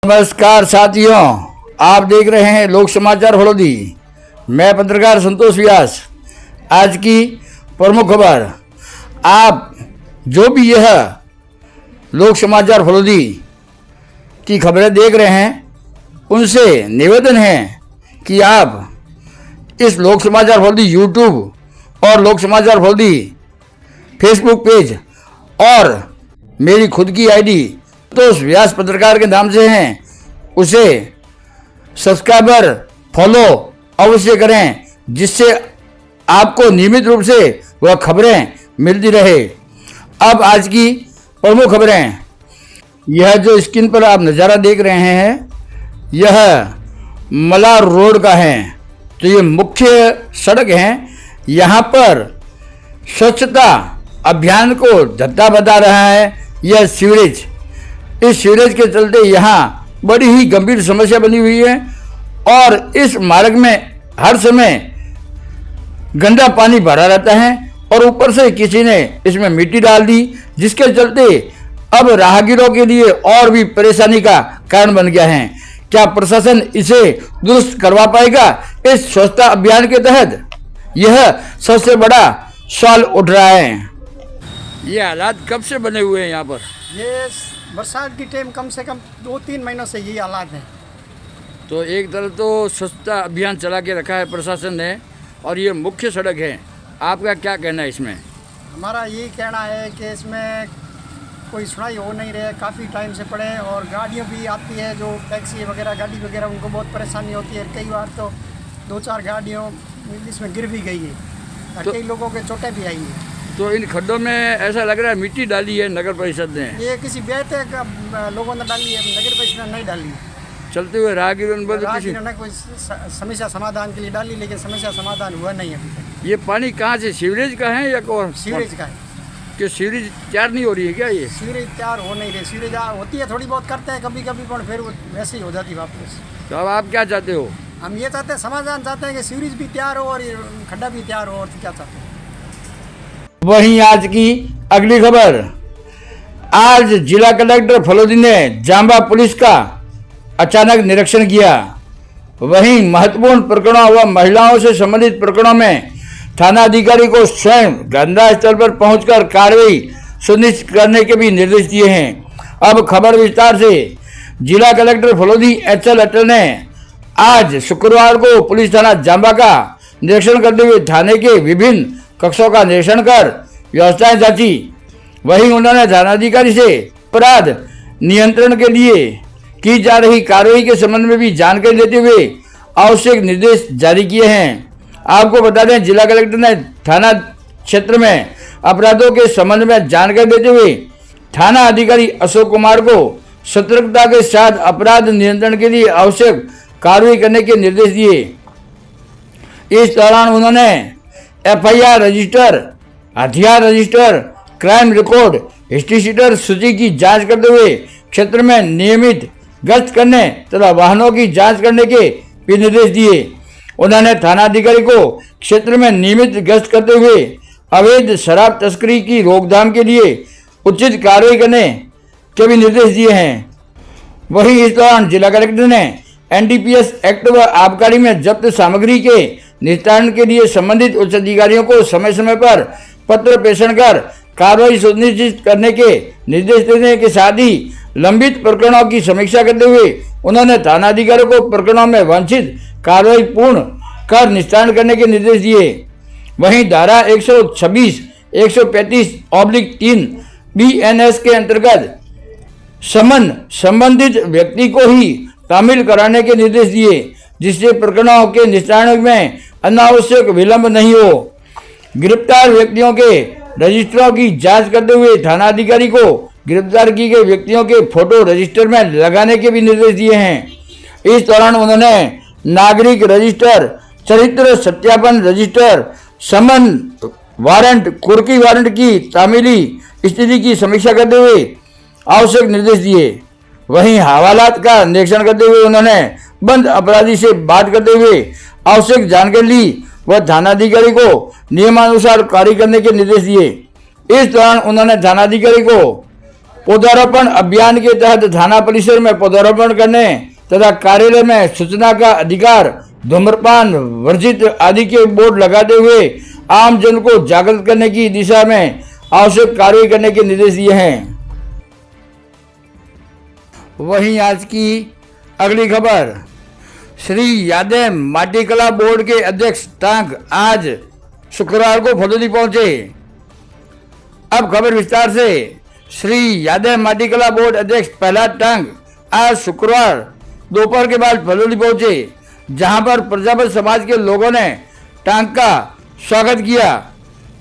नमस्कार साथियों, आप देख रहे हैं लोक समाचार हड़ौदी। मैं पत्रकार संतोष व्यास। आज की प्रमुख खबर, आप जो भी यह लोक समाचार हड़ौदी की खबरें देख रहे हैं, उनसे निवेदन है कि आप इस लोक समाचार हड़ौदी यूट्यूब और लोक समाचार हड़ौदी फेसबुक पेज और मेरी खुद की आईडी संतोष व्यास पत्रकार के नाम से हैं, उसे सब्सक्राइबर फॉलो अवश्य करें, जिससे आपको नियमित रूप से वह खबरें मिलती रहे। अब आज की प्रमुख खबरें, यह जो स्क्रीन पर आप नज़ारा देख रहे हैं, यह मलार रोड का है। तो ये मुख्य सड़क है। यहाँ पर स्वच्छता अभियान को धत्ता बता रहा है यह सीवरेज। इस सीवरेज के चलते यहाँ बड़ी ही गंभीर समस्या बनी हुई है और इस मार्ग में हर समय गंदा पानी भरा रहता है और ऊपर से किसी ने इसमें मिट्टी डाल दी, जिसके चलते अब राहगीरों के लिए और भी परेशानी का कारण बन गया है। क्या प्रशासन इसे दुरुस्त करवा पाएगा? इस स्वच्छता अभियान के तहत यह सबसे बड़ा सवाल उठ रहा है। ये हालात कब से बने हुए हैं यहाँ पर? ये बरसात की टाइम कम से कम 2-3 महीनों से ये हालात हैं। तो एक तरफ तो स्वच्छता अभियान चला के रखा है प्रशासन ने और ये मुख्य सड़क है, आपका क्या कहना है इसमें? हमारा यही कहना है कि इसमें कोई सुनाई हो नहीं रही है, काफ़ी टाइम से पड़े और गाड़ियाँ भी आती है, जो टैक्सी वगैरह गाड़ी वगैरह, उनको बहुत परेशानी होती है। कई बार तो 2-4 गाड़ियों इसमें गिर भी गई है और तो, कई लोगों के चोटें भी आई हैं। तो इन खड्डों में ऐसा लग रहा है मिट्टी डाली है नगर परिषद ने। ये किसी बेहतर लोगों ने डाली है, नगर परिषद ने नहीं डाली। चलते हुए राहगीरों ने कोई समस्या समाधान के लिए डाली, लेकिन समस्या समाधान हुआ नहीं अभी तक। ये पानी कहाँ से, सीवरेज का है या कौन? सीवरेज का है। कि सीवरेज तैयार नहीं हो रही है क्या? ये सीवरेज तैयार हो नहीं रही। सीवरेज होती है, थोड़ी बहुत करते हैं कभी कभी, पर फिर वैसे ही हो जाती है वापस। तो अब आप क्या चाहते हो? हम ये चाहते हैं, समाधान चाहते हैं कि सीवरेज भी तैयार हो और ये खड्डा भी तैयार हो। और क्या चाहते हैं? वहीं आज की अगली खबर, आज जिला कलेक्टर फलोदी ने जांबा पुलिस का अचानक निरीक्षण किया। वहीं महत्वपूर्ण प्रकरणों व महिलाओं से संबंधित प्रकरणों में थाना अधिकारी को स्वयं घटनास्थल पर पहुंचकर कार्रवाई सुनिश्चित करने के भी निर्देश दिए हैं। अब खबर विस्तार से। जिला कलेक्टर फलोदी एचएल अटल ने आज शुक्रवार को पुलिस थाना जांबा का निरीक्षण करते हुए थाने के विभिन्न कक्षों का निरीक्षण कर व्यवस्थाएं जांची। वहीं उन्होंने थानाधिकारी से अपराध नियंत्रण के लिए की जा रही कार्रवाई के संबंध में भी जानकारी देते हुए आवश्यक निर्देश जारी किए हैं। आपको बता दें, जिला कलेक्टर ने थाना क्षेत्र में अपराधों के संबंध में जानकारी देते हुए थाना अधिकारी अशोक कुमार को सतर्कता के साथ अपराध नियंत्रण के लिए आवश्यक कार्रवाई करने के निर्देश दिए। इस दौरान उन्होंने एफआईआर रजिस्टर, हथियार register, crime record, history sheeter सूची की जांच करते हुए क्षेत्र में नियमित गश्त करने तथा वाहनों की जांच करने के भी निर्देश दिए। उन्होंने थानाधिकारी को क्षेत्र में नियमित गश्त करते हुए अवैध शराब तस्करी की रोकथाम के लिए उचित कार्रवाई करने के भी निर्देश दिए हैं। वहीं इस दौरान जिला कलेक्टर ने एनडीपीएस एक्ट व आबकारी में जब्त सामग्री के निस्तारण के लिए संबंधित उच्च अधिकारियों को समय समय पर पत्र प्रेषण कर कार्रवाई सुनिश्चित करने के निर्देश देने के साथ ही लंबित प्रकरणों की समीक्षा करते हुए उन्होंने थानाधिकारियों को प्रकरणों में वांछित कार्रवाई पूर्ण कर निस्तारण करने के निर्देश दिए। वहीं धारा 126, 135/3 BNS के अंतर्गत समन संबंधित व्यक्ति को ही शामिल कराने के निर्देश दिए, जिससे प्रकरणों के निस्तारण में अनावश्यक विलंब नहीं हो। गिरफ्तार व्यक्तियों के रजिस्टरों की जांच करते हुए थानाधिकारी को गिरफ्तार किए गए व्यक्तियों के फोटो रजिस्टर में लगाने के भी निर्देश दिए हैं। इस दौरान उन्होंने नागरिक रजिस्टर, चरित्र सत्यापन रजिस्टर, समन वारंट, कुर्की वारंट की तामीली स्थिति की समीक्षा करते हुए आवश्यक निर्देश दिए। वहीं हवालात का निरीक्षण करते हुए उन्होंने बंद अपराधी से बात करते हुए आवश्यक जानकारी ली व थानाधिकारी को नियमानुसार कार्य करने के निर्देश दिए। इस दौरान उन्होंने थानाधिकारी को पौधारोपण अभियान के तहत थाना परिसर में पौधारोपण करने तथा कार्यालय में सूचना का अधिकार, धूम्रपान वर्जित आदि के बोर्ड लगाते हुए आम जन को जागृत करने की दिशा में आवश्यक कार्रवाई करने के निर्देश दिए हैं। वहीं आज की अगली खबर, श्री यादव माटी कला बोर्ड के अध्यक्ष टांग आज शुक्रवार को फलोदी पहुंचे। अब खबर विस्तार से। श्री यादव माटी कला बोर्ड अध्यक्ष प्रहलाद टांग आज शुक्रवार दोपहर के बाद फलोदी पहुंचे, जहां पर प्रजापत समाज के लोगों ने टांग का स्वागत किया।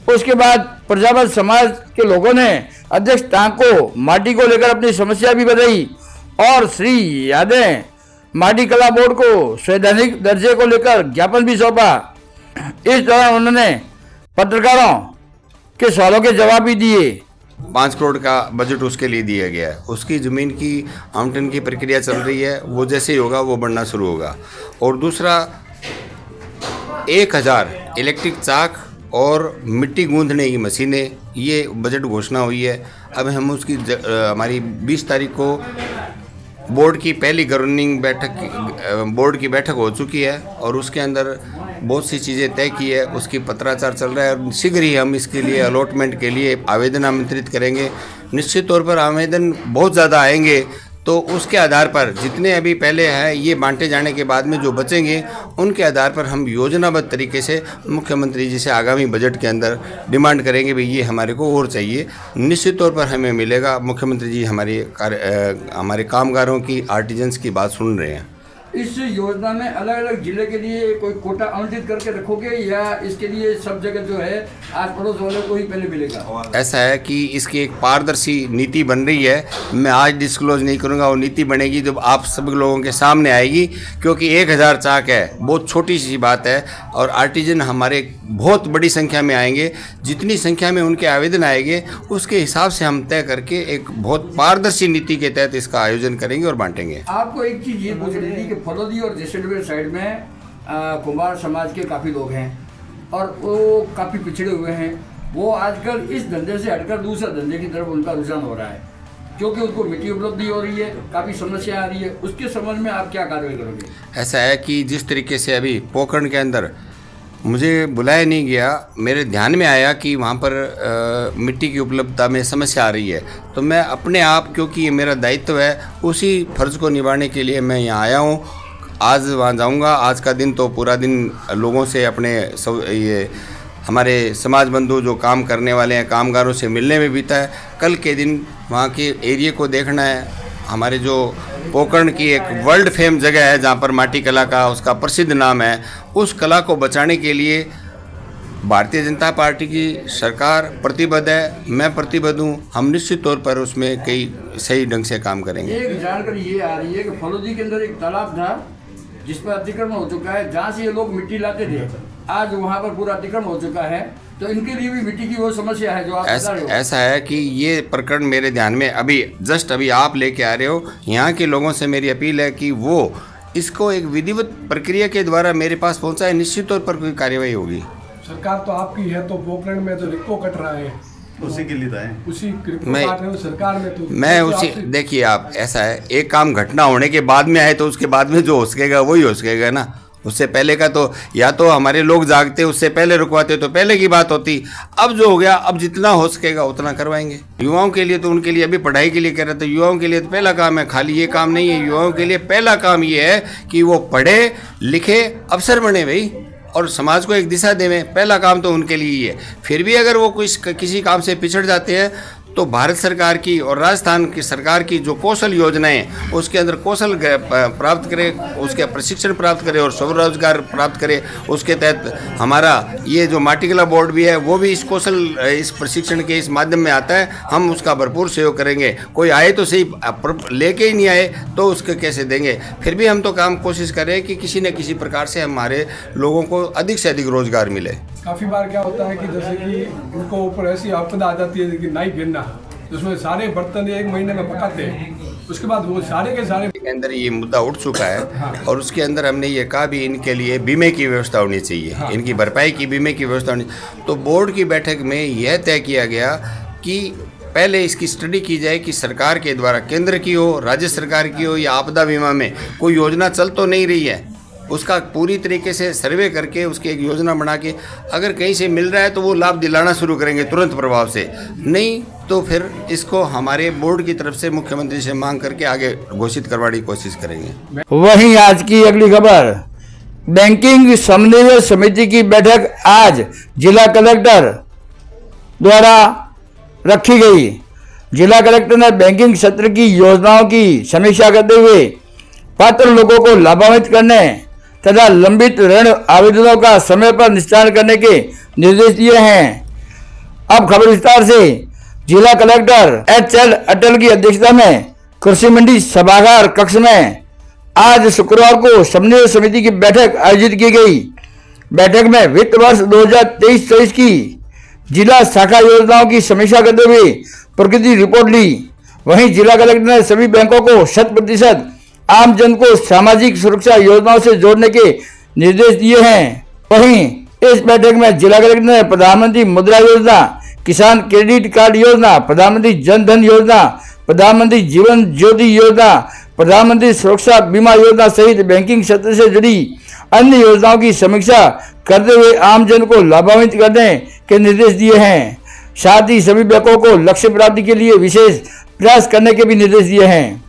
उसके बाद प्रजापत समाज के लोगों ने अध्यक्ष टांग को माटी को लेकर अपनी समस्या भी बताई और श्री यादव माटी कला बोर्ड को संवैधानिक दर्जे को लेकर ज्ञापन भी सौंपा। इस दौरान उन्होंने पत्रकारों के सवालों के जवाब भी दिए। 5 करोड़ का बजट उसके लिए दिया गया है। उसकी ज़मीन की आवंटन की प्रक्रिया चल रही है, वो जैसे ही होगा वो बढ़ना शुरू होगा। और दूसरा 1000 इलेक्ट्रिक चाक और मिट्टी गूंथने की मशीनें, ये बजट घोषणा हुई है। अब हम उसकी हमारी 20 तारीख को बोर्ड की पहली गवर्निंग बोर्ड की बैठक हो चुकी है और उसके अंदर बहुत सी चीज़ें तय की है। उसकी पत्राचार चल रहा है और शीघ्र ही हम इसके लिए अलॉटमेंट के लिए आवेदन आमंत्रित करेंगे। निश्चित तौर पर आवेदन बहुत ज़्यादा आएंगे तो उसके आधार पर जितने अभी पहले हैं ये बांटे जाने के बाद में जो बचेंगे उनके आधार पर हम योजनाबद्ध तरीके से मुख्यमंत्री जी से आगामी बजट के अंदर डिमांड करेंगे भाई ये हमारे को और चाहिए। निश्चित तौर पर हमें मिलेगा। मुख्यमंत्री जी हमारे कामगारों की, आर्टिजन्स की बात सुन रहे हैं। इस योजना में अलग अलग जिले के लिए कोई कोटा आवंटित करके रखोगे या इसके लिए सब जगह जो है आस पड़ोस वालों को ही पहले मिलेगा? ऐसा है कि इसकी एक पारदर्शी नीति बन रही है। मैं आज डिस्क्लोज नहीं करूंगा, वो नीति बनेगी जब आप सब लोगों के सामने आएगी, क्योंकि 1000 चाक है, बहुत छोटी सी बात है और आर्टिजन हमारे बहुत बड़ी संख्या में आएंगे। जितनी संख्या में उनके आवेदन आएंगे उसके हिसाब से हम तय करके एक बहुत पारदर्शी नीति के तहत इसका आयोजन करेंगे और बांटेंगे। आपको एक चीज़ ये पूछ रही थी कि फलोदी और जैसलमेर साइड में कुमार समाज के काफ़ी लोग हैं और वो काफ़ी पिछड़े हुए हैं। वो आजकल इस धंधे से हटकर दूसरे धंधे की तरफ उनका रुझान हो रहा है, क्योंकि उनको मिट्टी उपलब्ध हो रही है, काफ़ी समस्या आ रही है। उसके संबंध में आप क्या कार्रवाई करोगे? ऐसा है कि जिस तरीके से अभी पोखरण के अंदर मुझे बुलाया नहीं गया, मेरे ध्यान में आया कि वहाँ पर मिट्टी की उपलब्धता में समस्या आ रही है, तो मैं अपने आप, क्योंकि ये मेरा दायित्व है, उसी फर्ज को निभाने के लिए मैं यहाँ आया हूँ। आज वहाँ जाऊँगा। आज का दिन तो पूरा दिन लोगों से, अपने ये हमारे समाज बंधु जो काम करने वाले हैं, कामगारों से मिलने में बीता है। कल के दिन वहाँ के एरिया को देखना है। हमारे जो पोखरण की एक वर्ल्ड फेम जगह है जहाँ पर माटी कला का उसका प्रसिद्ध नाम है, उस कला को बचाने के लिए भारतीय जनता पार्टी की सरकार प्रतिबद्ध है, मैं प्रतिबद्ध हूँ। हम निश्चित तौर पर उसमें कई सही ढंग से काम करेंगे। एक जानकारी ये आ रही है कि फलोदी के अंदर एक तालाब था जिस पर अतिक्रमण हो चुका है, जहाँ से ये लोग मिट्टी लाते थे, आज वहाँ पर पूरा अतिक्रमण हो चुका है, तो इनके लिए भी मिट्टी की वो समस्या है जो आप बता रहे हो। ऐसा है कि ये प्रकरण मेरे ध्यान में अभी आप लेके आ रहे हो। यहाँ के लोगों से मेरी अपील है कि वो इसको एक विधिवत प्रक्रिया के द्वारा मेरे पास पहुँचाए। निश्चित तौर पर कोई कार्यवाही होगी। सरकार तो आपकी है, तो पोखरण में जो रिक्को कट रहा है उसी के लिए है, उसी सरकार में तो मैं उसी, देखिए आप, ऐसा है एक काम घटना होने के बाद में आए तो उसके बाद में जो हो सकेगा वही हो सकेगा ना। उससे पहले का तो या तो हमारे लोग जागते, उससे पहले रुकवाते तो पहले की बात होती। अब जो हो गया, अब जितना हो सकेगा उतना करवाएंगे। युवाओं के लिए तो उनके लिए अभी पढ़ाई के लिए कह रहे थे, युवाओं के लिए तो पहला काम है, खाली ये काम नहीं है। युवाओं के लिए पहला काम ये है कि वो पढ़े लिखे, अफसर बने भाई, और समाज को एक दिशा देवें। पहला काम तो उनके लिए ही है। फिर भी अगर वो किसी काम से पिछड़ जाते हैं तो भारत सरकार की और राजस्थान की सरकार की जो कौशल योजनाएं, उसके अंदर कौशल प्राप्त करे, उसके प्रशिक्षण प्राप्त करे और स्वरोजगार प्राप्त करे। उसके तहत हमारा ये जो माटी कला बोर्ड भी है वो भी इस कौशल, इस प्रशिक्षण के इस माध्यम में आता है। हम उसका भरपूर सहयोग करेंगे। कोई आए तो सही, लेके ही नहीं आए तो उसके कैसे देंगे। फिर भी हम तो काम कोशिश करें कि किसी न किसी प्रकार से हमारे लोगों को अधिक से अधिक रोजगार मिले। काफ़ी बार क्या होता है कि जैसे कि उनको ऊपर ऐसी आपदा आ जाती है कि नाई गिरना, उसमें सारे बर्तन 1 महीने में पकाते हैं, उसके बाद वो सारे के सारे के अंदर ये मुद्दा उठ चुका है। और उसके अंदर हमने ये कहा भी इनके लिए बीमे की व्यवस्था होनी चाहिए, इनकी भरपाई की बीमे की व्यवस्था होनी। तो बोर्ड की बैठक में यह तय किया गया कि पहले इसकी स्टडी की जाए कि सरकार के द्वारा, केंद्र की हो, राज्य सरकार की हो या आपदा बीमा में कोई योजना चल तो नहीं रही है, उसका पूरी तरीके से सर्वे करके उसकी एक योजना बना के अगर कहीं से मिल रहा है तो वो लाभ दिलाना शुरू करेंगे तुरंत प्रभाव से। नहीं तो फिर इसको हमारे बोर्ड की तरफ से मुख्यमंत्री से मांग करके आगे घोषित करवाने की कोशिश करेंगे। वहीं आज की अगली खबर, बैंकिंग समन्वय समिति की बैठक आज जिला कलेक्टर द्वारा रखी गई। जिला कलेक्टर ने बैंकिंग क्षेत्र की योजनाओं की समीक्षा करते हुए पात्र लोगों को लाभान्वित करने तथा लंबित ऋण आवेदनों का समय पर निस्तारण करने के निर्देश दिए हैं। अब खबर विस्तार से। जिला कलेक्टर HL अटल की अध्यक्षता में कृषि मंडी सभागार कक्ष में आज शुक्रवार को समन्वय समिति की बैठक आयोजित की गई। बैठक में वित्त वर्ष 2023-24 की जिला शाखा योजनाओं की समीक्षा करते हुए प्रगति रिपोर्ट ली। वहीं जिला कलेक्टर ने सभी बैंकों को 100% आम जन को सामाजिक सुरक्षा योजनाओं से जोड़ने के निर्देश दिए हैं। वहीं इस बैठक में जिला कलेक्टर ने प्रधानमंत्री मुद्रा योजना, किसान क्रेडिट कार्ड योजना, प्रधानमंत्री जन धन योजना, प्रधानमंत्री जीवन ज्योति योजना, प्रधानमंत्री सुरक्षा बीमा योजना सहित बैंकिंग क्षेत्र से जुड़ी अन्य योजनाओं की समीक्षा करते हुए आम जन को लाभान्वित करने के निर्देश दिए हैं। साथ ही सभी बैंकों को लक्ष्य प्राप्ति के लिए विशेष प्रयास करने के भी निर्देश दिए हैं।